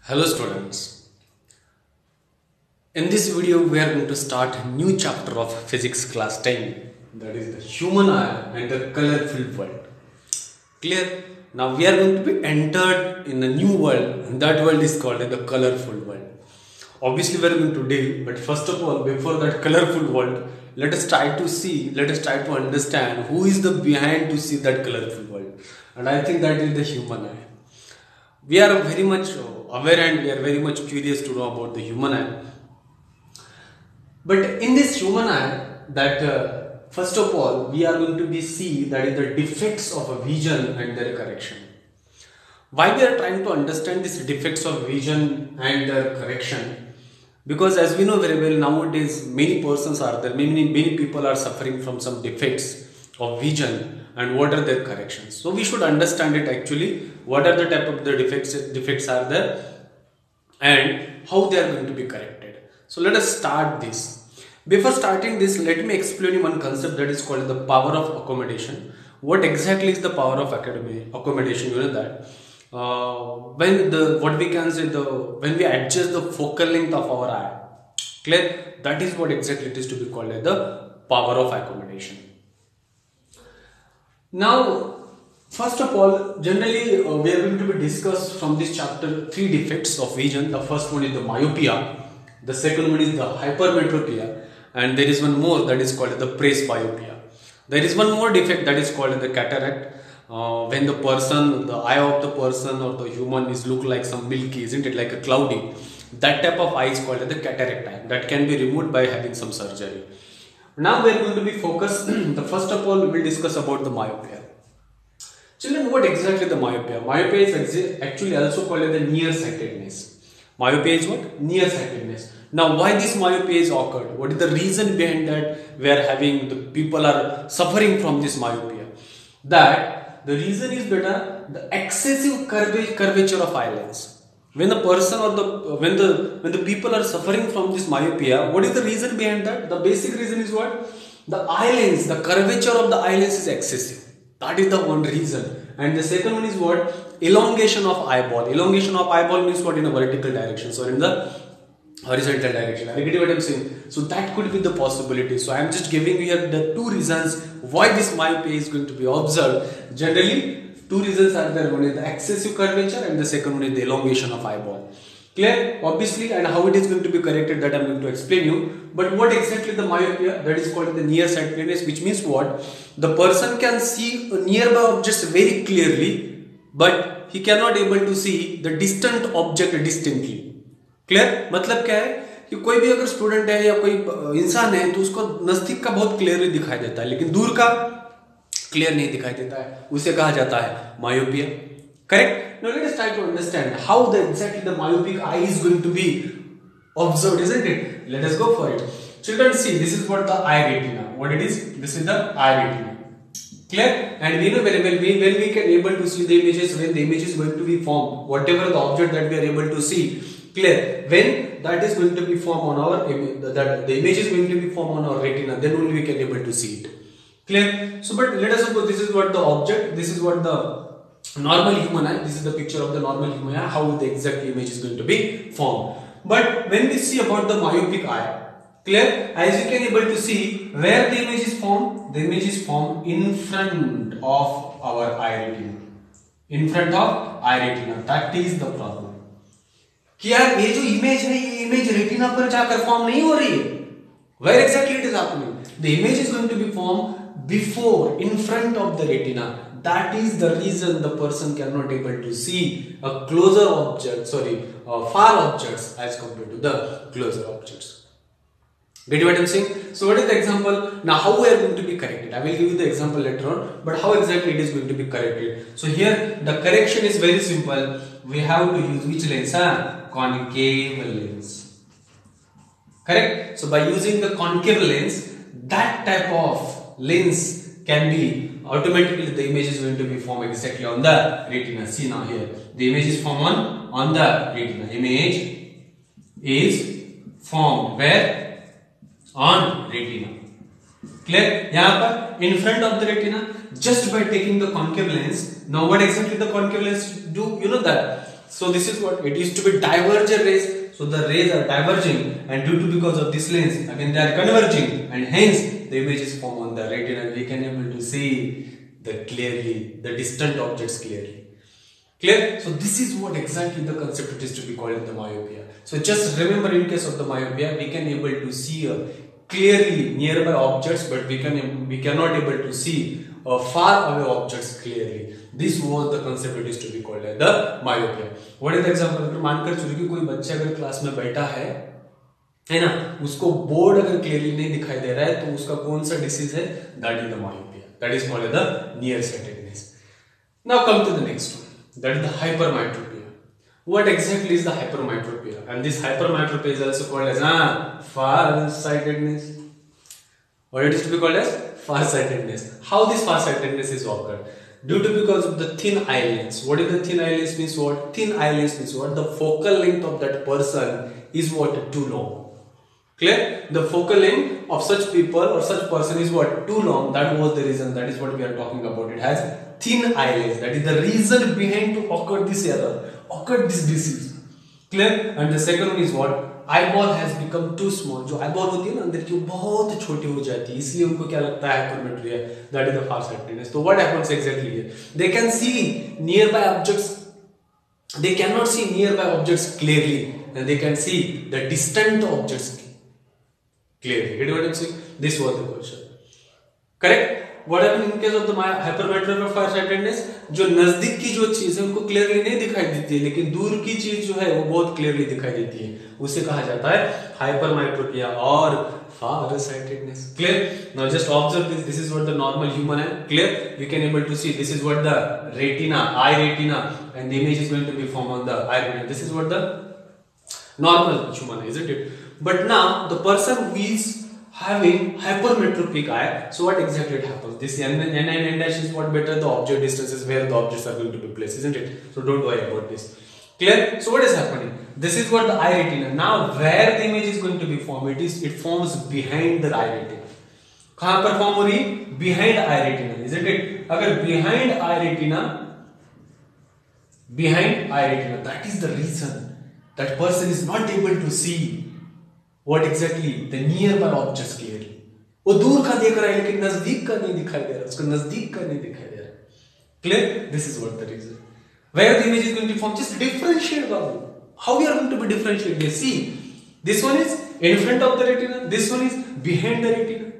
Hello students, in this video we are going to start a new chapter of physics class 10, that is the human eye and the colorful world. Clear? Now we are going to be entered in a new world, and that world is called the colorful world. Obviously we are going to deal, but first of all, before that colorful world, let us try to understand who is the behind to see that colorful world. And I think that is the human eye. We are very much aware and we are very much curious to know about the human eye. But in this human eye, that first of all, we are going to be see that is the defects of a vision and their correction. Why we are trying to understand these defects of vision and their correction? Because as we know very well, nowadays many persons are there, many people are suffering from some defects of vision, and what are their corrections. So we should understand it actually, what are the type of the defects are there and how they are going to be corrected. So let us start this. Before starting this, let me explain you one concept that is called the power of accommodation. What exactly is the power of accommodation? You know that when we adjust the focal length of our eye, clear, that is what exactly it is to be called as the power of accommodation. Now, first of all, generally we are going to be discussed from this chapter three defects of vision. The first one is the myopia, the second one is the hypermetropia, and there is one more that is called the presbyopia. There is one more defect that is called the cataract. When the eye of the person or the human is look like some milky, isn't it, like a cloudy, that type of eye is called the cataract eye. That can be removed by having some surgery. Now we are going to be focused. The first of all, we will discuss about the myopia. Children, what exactly the myopia? Myopia is actually also called as the nearsightedness. Myopia is what? Nearsightedness. Now, why this myopia is occurred? What is the reason behind that we are having, the people are suffering from this myopia? That the reason is the excessive curvature of eyelids. When the person or when the people are suffering from this myopia, what is the reason behind that? The basic reason is what? The eyelids, the curvature of the eyelids is excessive. That is the one reason. And the second one is what? Elongation of eyeball. Elongation of eyeball means what? In a vertical direction, so in the horizontal direction. I get what I am saying. So that could be the possibility. So I am just giving you here the two reasons why this myopia is going to be observed. Generally, two reasons are there. One is the excessive curvature and the second one is the elongation of eyeball. Clear? Obviously, and how it is going to be corrected, that I am going to explain you. But what exactly the myopia? That is called the nearsightedness, which means what? The person can see nearby objects very clearly, but he cannot able to see the distant object distinctly. Clear? मतलब क्या है कि कोई भी अगर student है या कोई इंसान है तो उसको नजदीक का बहुत क्लियरली दिखाई देता है, लेकिन दूर का क्लियर नहीं दिखाई देता है, उसे कहा जाता है myopia. Correct? Now let us try to understand how the exactly the myopic eye is going to be observed, isn't it? Let us go for it. Children, see, this is what the eye retina. What it is? This is the eye retina. Clear? And we know very well when we can able to see the images, when the image is going to be formed, whatever the object that we are able to see. Clear? When that is going to be formed on our the image is going to be formed on our retina, then only we can able to see it. Clear? So, but let us suppose this is what the object, this is what the normal human eye, this is the picture of the normal human eye, how the exact image is going to be formed. But when we see about the myopic eye, clear, as you can able to see where the image is formed, the image is formed in front of our eye retina. In front of eye retina. That is the problem. कि यार ये जो image है, ये image retina पर जाकर form नहीं हो रही है. Where exactly it is happening? The image is going to be formed before, in front of the retina. That is the reason the person cannot able to see a closer object, far objects as compared to the closer objects. Get what I am saying? So what is the example? Now how we are going to be corrected? I will give you the example later on, but how exactly it is going to be corrected? So here the correction is very simple. We have to use which lens? Concave lens. Correct? So by using the concave lens, that type of lens can be automatically the image is going to be formed exactly on the retina. See now here, the image is formed on the retina. Image is formed where? On retina. Clear? यहाँ पर in front of the retina, just by taking the concave lens. Now what exactly the concave lens do? You know that So this is what it is to be divergent rays. So the rays are diverging, and due to because of this lens, again they are converging, and hence the image is formed on the retina. We can able to see the distant objects clearly. Clear? So this is what exactly the concept it is to be called the myopia. So just remember, in case of the myopia, we can able to see clearly nearby objects, but we cannot able to see far away objects clearly. This was the concept it is to be called the myopia. What is the example? मानकर चलिए कोई बच्चा अगर class में बैठा है ना, उसको बोर्ड अगर क्लियरली नहीं दिखाई दे रहा है तो उसका कौन सा डिसीज है? That is the myopia. That is called the nearsightedness. Now come to the next one. That is the hypermetropia. What exactly is the hypermetropia? And this hypermetropia is also called as farsightedness. Or it is to be called as farsightedness. How this farsightedness is occurred? Due to because of the thin eye lens. What is the thin eye lens means what? Thin eye lens means what? The focal length of that person is what? Too long. Clear? The focal length of such people or such person is what? Too long. That was the reason. That is what we are talking about. It has thin eye lens. That is the reason behind to occur this error, occur this disease. Clear? And the second one is what? Eyeball has become too small. जो eyeball होती है ना अंदर की वो बहुत छोटी हो जाती है, इसलिए उनको क्या लगता है? hypermetropia. That is the farsightedness. So what happens exactly here? They can see nearby objects. They cannot see nearby objects clearly, and they can see the distant objects clearly. Get what I'm saying? This was the question. Correct? What happens in case of the hypermetropia or farsightedness? जो नजदीक की जो चीज है उनको clearly नहीं दिखाई देती है, लेकिन दूर की चीज जो है वो बहुत क्लियरली दिखाई देती है, उसे कहा जाता है hypermetropia और farsightedness. Clear? Now just observe this. This is what the normal human eye. Clear? We can able to see. This is what the retina, eye retina, and the image is going to be formed on the eye retina. This is what the normal human eye, isn't it? But now the person who is having hypermetropic eye, so what exactly happens? This n and n dash is what better the object distances where the objects are going to be placed, isn't it? So don't worry about this. Clear? So what is happening? This is what the eye retina. Now where the image is going to be formed? It forms behind the eye retina. कहाँ पर form हो रही? Behind eye retina, isn't it? अगर behind eye retina, that is the reason that person is not able to see what exactly the nearby objects clearly. वो दूर का देख रहा है लेकिन नजदीक का नहीं दिखाई दे रहा, उसको नजदीक का नहीं दिखाई दे रहा. Clear? This is what the reason. Where the image is going to form, just differentiate Babu. How we are going to be differentiate? You see, this one is in front of the retina, this one is behind the retina.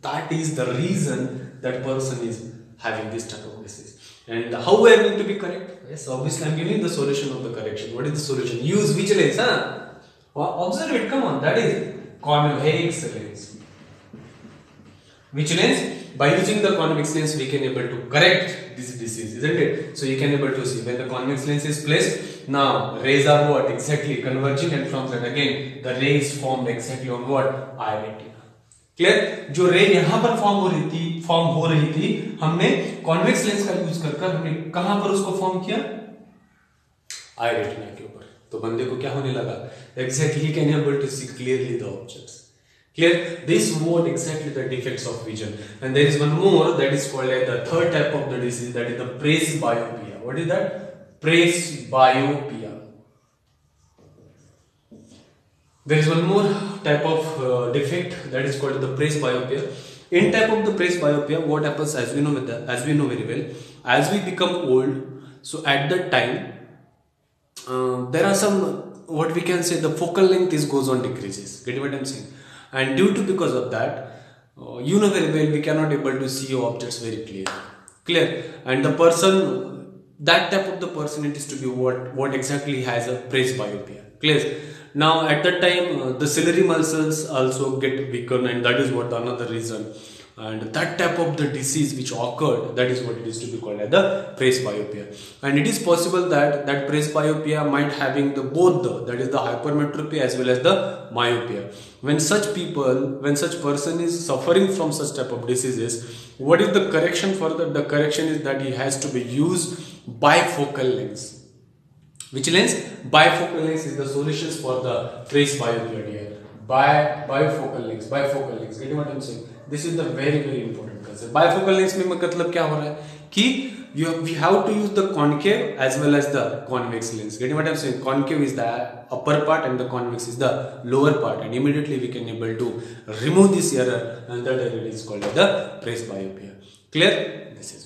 That is the reason that person is having this type of disease. And how we are going to be correct? Yes, obviously I am giving the solution of the correction. What is the solution? Use which lens? Observe it, come on. That is convex lens. Which lens? By using the convex lens, we can able to correct this disease, isn't it? So you can able to see when the convex lens is placed. Now rays are what exactly converging, and from that again the rays formed exactly on what? Eye retina. Clear? जो रे यहाँ पर form हो रही थी हमने convex lens का use कर हमने कहां पर उसको फॉर्म किया? आई रेटिना के ऊपर. तो बंदे को क्या होने लगा? Exactly can able to see clearly the objects. Clear? This what exactly the defects of vision. And there is one more that is called like the third type of the disease, that is the presbyopia. What is that? Presbyopia. There is one more type of defect that is called the presbyopia. In type of the presbyopia, what happens, as we know very well, as we become old, so at that time there are some, what we can say, the focal length goes on decreases. Get what I am saying? And due to because of that, you know very well, we cannot able to see objects very clear. And the person, that type of the person, it is to be what exactly has a presbyopia. Clear? Now at that time the ciliary muscles also get weakened, and that is what another reason. And that type of the disease which occurred, that is what it is to be called as the presbyopia. And it is possible that presbyopia might having the both that is the hypermetropia as well as the myopia. When such person is suffering from such type of diseases, what is the correction for that? The correction is that he has to be used bifocal lens. Which lens? Bifocal lens is the solutions for the presbyopia here. Bifocal lens. Get what I am saying? This is the very important concept. Bifocal lens में मतलब क्या हो रहा है we have to use the concave as well as the convex lens. Getting what I'm saying? Concave is the upper part and the convex is the lower part, and immediately we can able to remove this error, and that error is called the presbyopia. Clear? This is